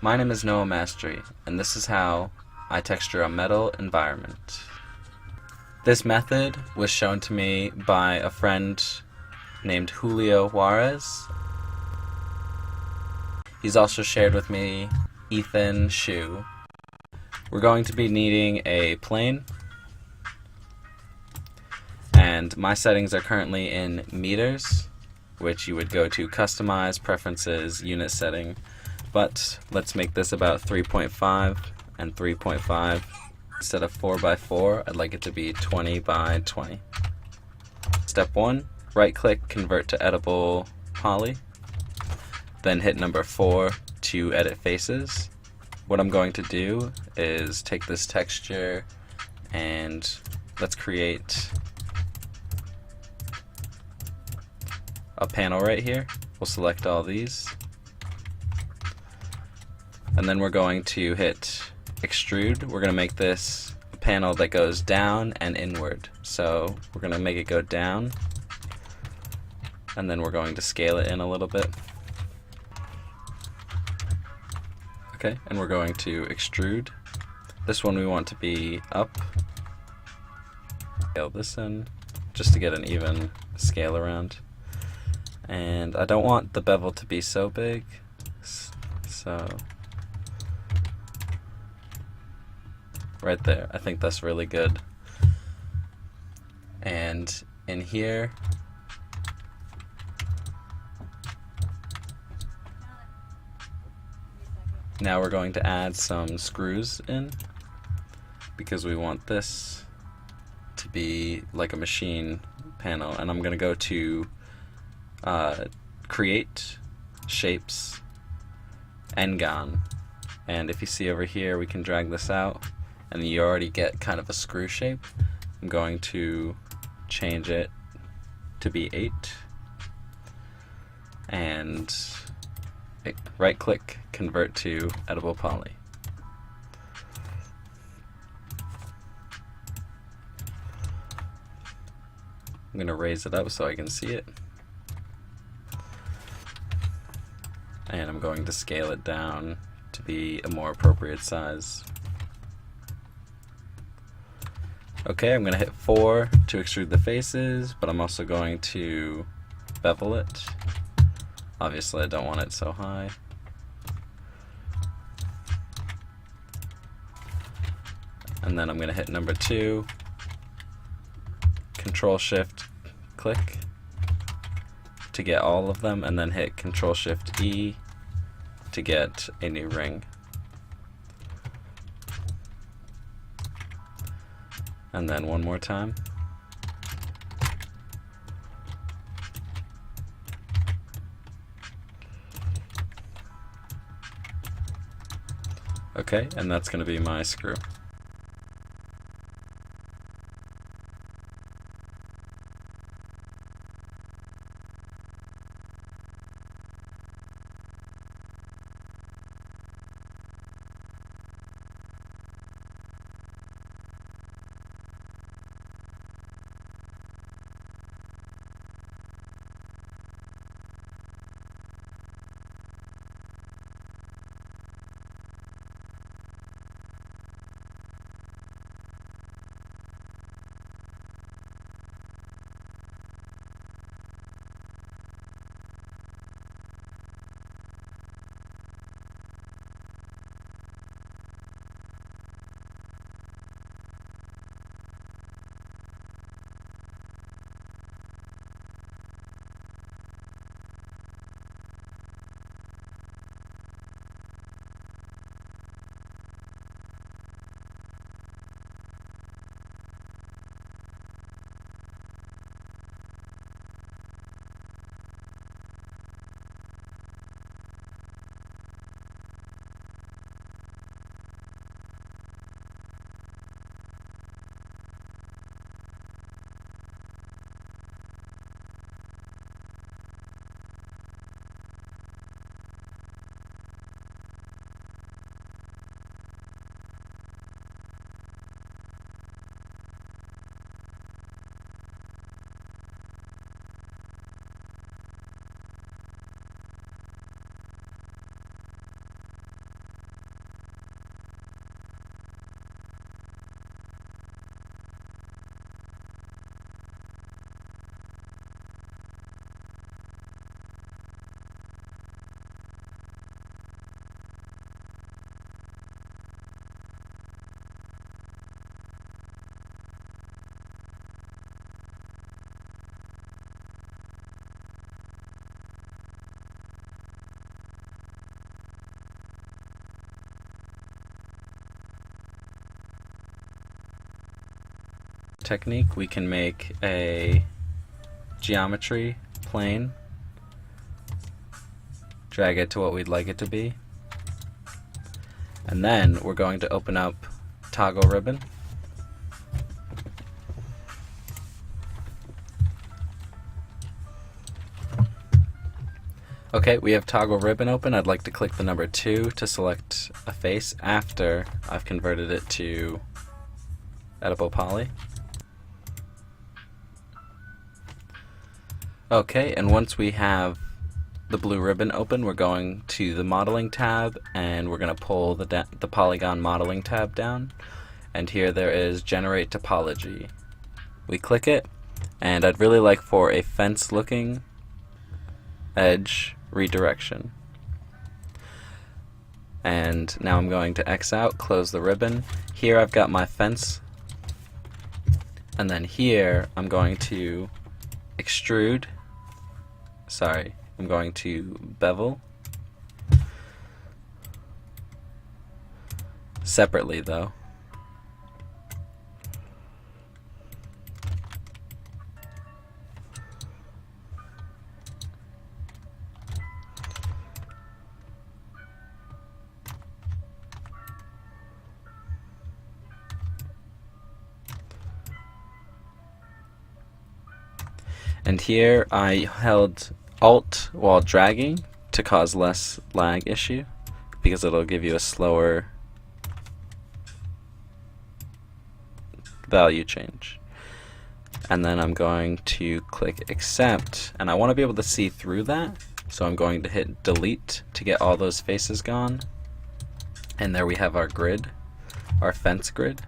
My name is Noah Mastery, and this is how I texture a metal environment. This method was shown to me by a friend named Julio Juarez. He's also shared with me Scheu. We're going to be needing a plane, and my settings are currently in meters, which you would go to Customize, Preferences, Unit Setting, but let's make this about 3.5 and 3.5. Instead of 4x4, I'd like it to be 20 by 20. Step 1, right click, convert to editable poly, then hit number 4 to edit faces. What I'm going to do is take this texture and let's create a panel right here. We'll select all these, and then we're going to hit extrude. We're going to make this a panel that goes down and inward. So we're going to make it go down, and then we're going to scale it in a little bit. Okay, and we're going to extrude. This one we want to be up. Scale this in just to get an even scale around. And I don't want the bevel to be so big, so right there, I think that's really good. And in here, now we're going to add some screws in because we want this to be like a machine panel. And I'm going to go to Create, Shapes, N-Gon. And if you see over here, we can drag this out and you already get kind of a screw shape. I'm going to change it to be 8 and right click, convert to editable poly. I'm going to raise it up so I can see it, and I'm going to scale it down to be a more appropriate size. Okay, I'm going to hit 4 to extrude the faces, but I'm also going to bevel it. Obviously I don't want it so high. And then I'm going to hit number 2, Control Shift click to get all of them, and then hit Control Shift E to get a new ring. And then one more time. Okay, and that's going to be my screw. technique, we can make a geometry plane, drag it to what we'd like it to be, and then we're going to open up toggle ribbon. Okay, we have toggle ribbon open. I'd like to click the number 2 to select a face after I've converted it to editable poly. Okay, and once we have the blue ribbon open, we're going to the modeling tab and we're going to pull the polygon modeling tab down, and here there is generate topology. We click it, and I'd really like for a fence looking edge redirection. And now I'm going to X out, close the ribbon. Here I've got my fence, and then here I'm going to extrude, I'm going to bevel, separately though. And here I held Alt while dragging to cause less lag issue, because it'll give you a slower value change. And then I'm going to click accept, and I want to be able to see through that, so I'm going to hit delete to get all those faces gone. And there we have our grid, our fence grid.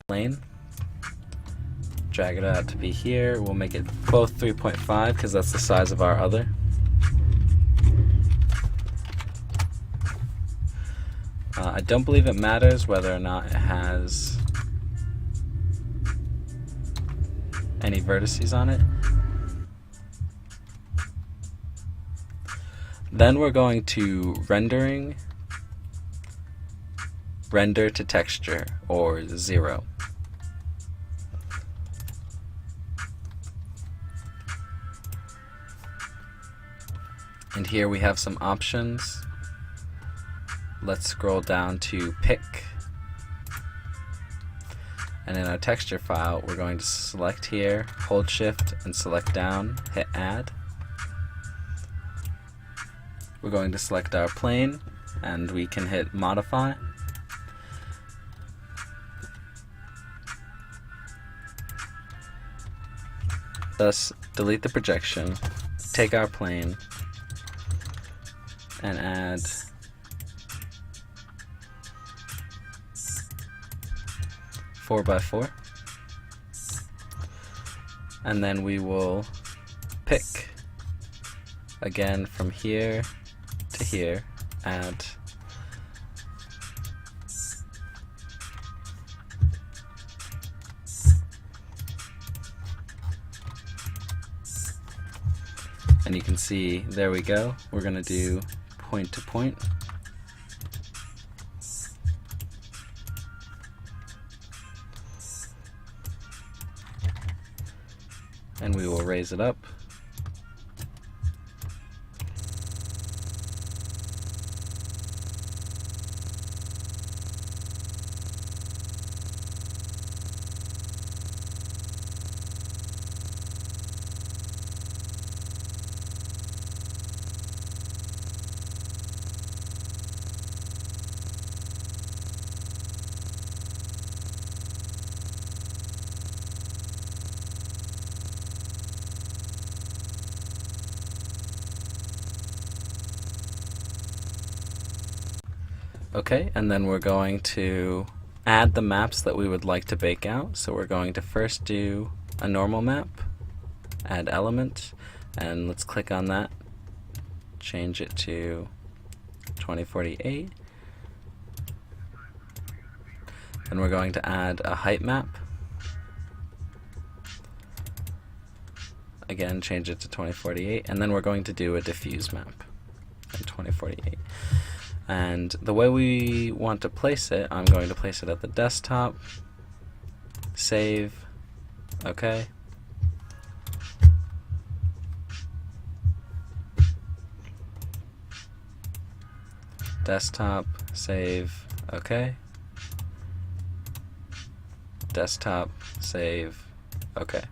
plane. Drag it out to be here. We'll make it both 3.5 because that's the size of our other. I don't believe it matters whether or not it has any vertices on it. Then we're going to render to texture, or 0. And here we have some options. Let's scroll down to pick. And in our texture file, we're going to select here, hold shift and select down, hit add. We're going to select our plane and we can hit modify. Thus, delete the projection, take our plane, and add four by 4. And then we will pick again from here to here, add and you can see, there we go. We're going to do point to point. And we will raise it up. Okay, and then we're going to add the maps that we would like to bake out. So we're going to first do a normal map, add element, and let's click on that, change it to 2048. Then we're going to add a height map. Again, change it to 2048, and then we're going to do a diffuse map in 2048. And the way we want to place it, I'm going to place it at the desktop, save, okay. Desktop, save, okay. Desktop, save, okay.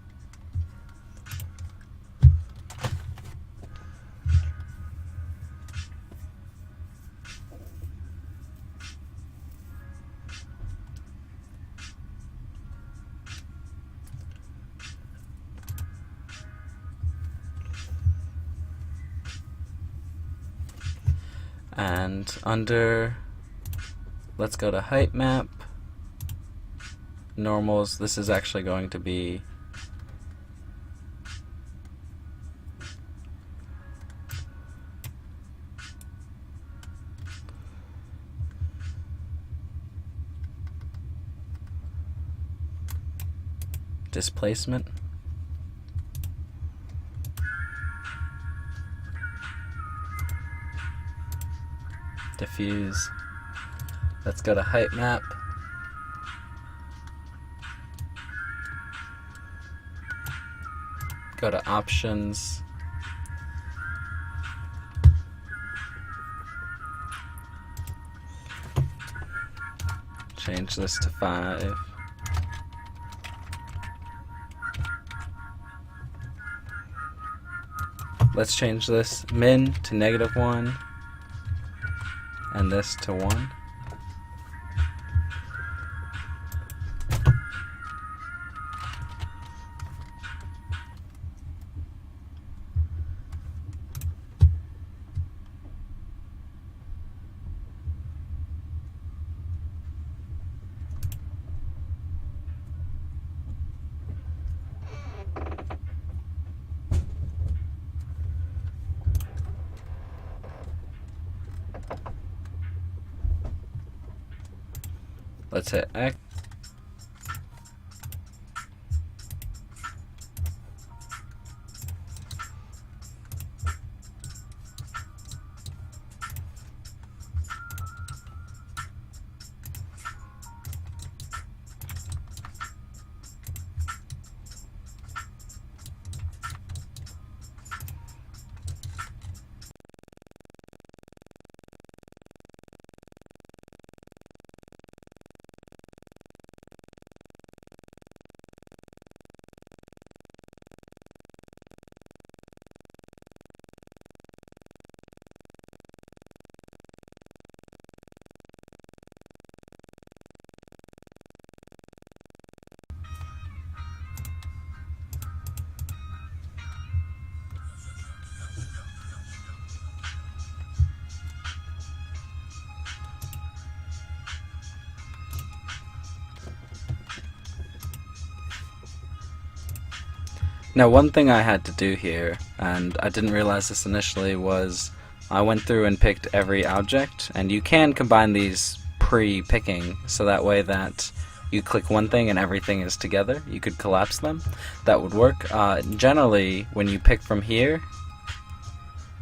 And under, let's go to height map, normals. This is actually going to be displacement. Diffuse. Let's go to height map. Go to options. Change this to 5. Let's change this min to -1. And this to 1. Let's hit X. Now, one thing I had to do here, and I didn't realize this initially, was I went through and picked every object, and you can combine these pre-picking, so that way that you click one thing and everything is together. You could collapse them. That would work. Generally, when you pick from here,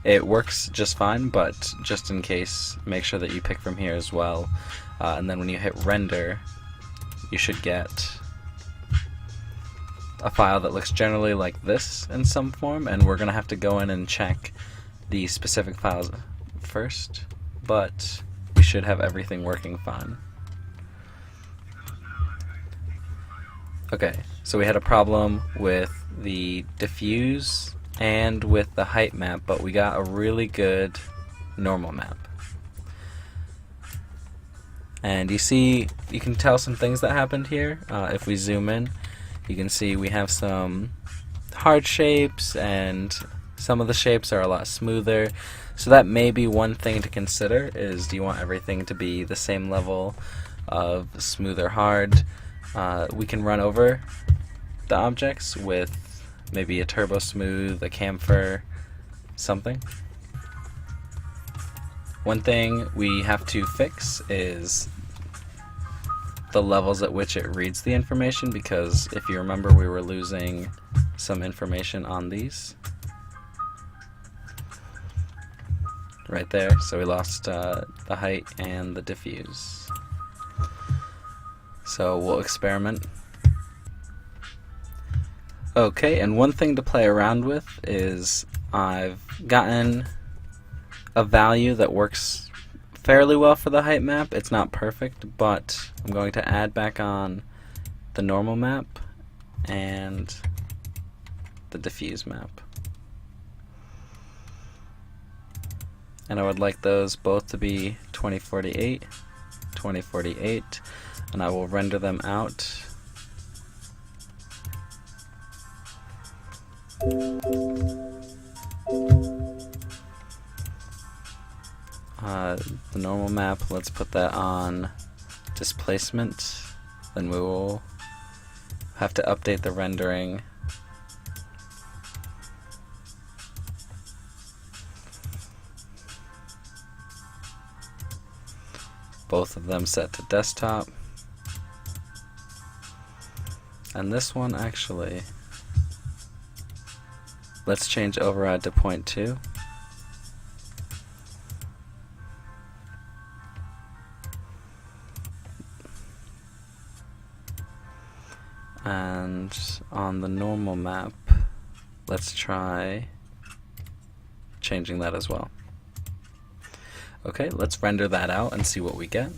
it works just fine, but just in case, make sure that you pick from here as well. And then when you hit render, you should get a file that looks generally like this in some form, and we're gonna have to go in and check the specific files first, but we should have everything working fine. Okay, so we had a problem with the diffuse and with the height map, but we got a really good normal map. And you see, you can tell some things that happened here. If we zoom in, you can see we have some hard shapes, and some of the shapes are a lot smoother. So that may be one thing to consider, is do you want everything to be the same level of smooth or hard? We can run over the objects with maybe a turbo smooth, a camphor, something. One thing we have to fix is the levels at which it reads the information, because if you remember, we were losing some information on these right there, so we lost the height and the diffuse. So we'll experiment. Okay, and one thing to play around with is I've gotten a value that works fairly well for the height map. It's not perfect, but I'm going to add back on the normal map and the diffuse map. And I would like those both to be 2048, 2048, and I will render them out. The normal map, let's put that on displacement, then we will have to update the rendering. Both of them set to desktop. And this one, actually, let's change override to 0.2. And on the normal map, let's try changing that as well. Okay, let's render that out and see what we get.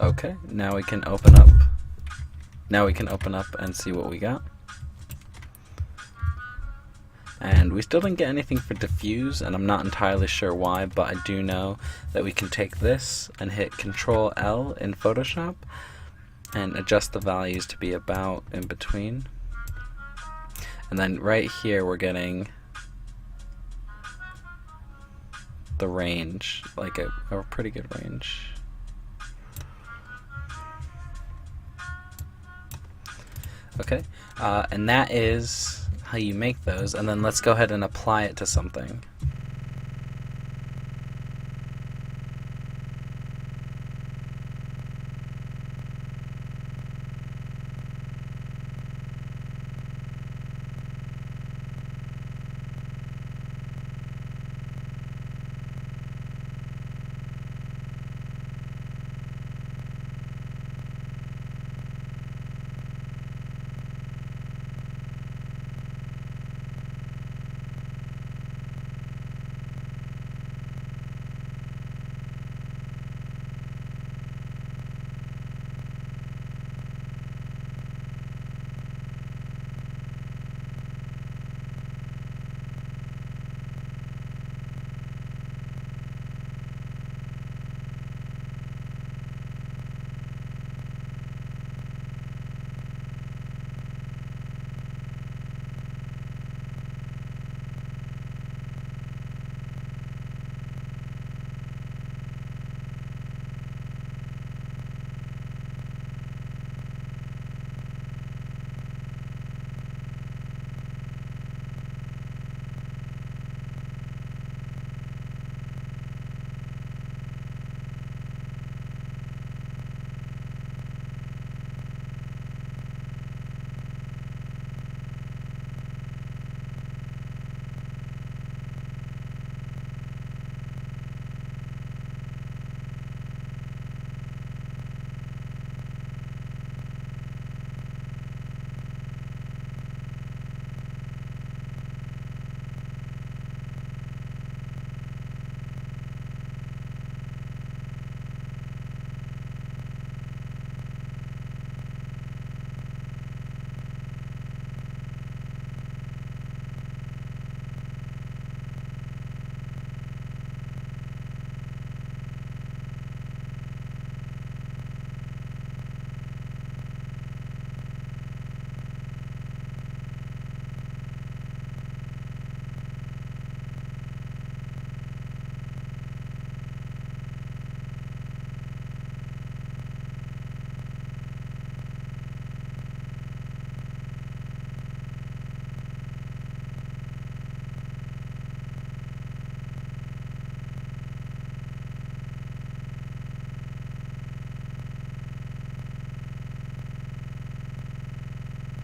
Okay, now we can open up. Now we can open up and see what we got. And we still didn't get anything for diffuse, and I'm not entirely sure why, but I do know that we can take this and hit Control L in Photoshop and adjust the values to be about in between. And then right here we're getting the range, like a pretty good range. Okay, and that is how you make those, and then let's go ahead and apply it to something.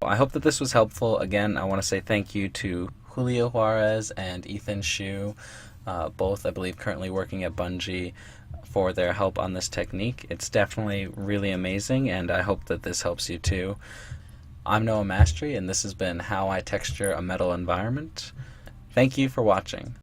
I hope that this was helpful. Again, I want to say thank you to Julio Juarez and Ethan Scheu, both I believe currently working at Bungie, for their help on this technique. It's definitely really amazing, and I hope that this helps you too. I'm Noah Mastery, and this has been How I Texture a Metal Environment. Thank you for watching.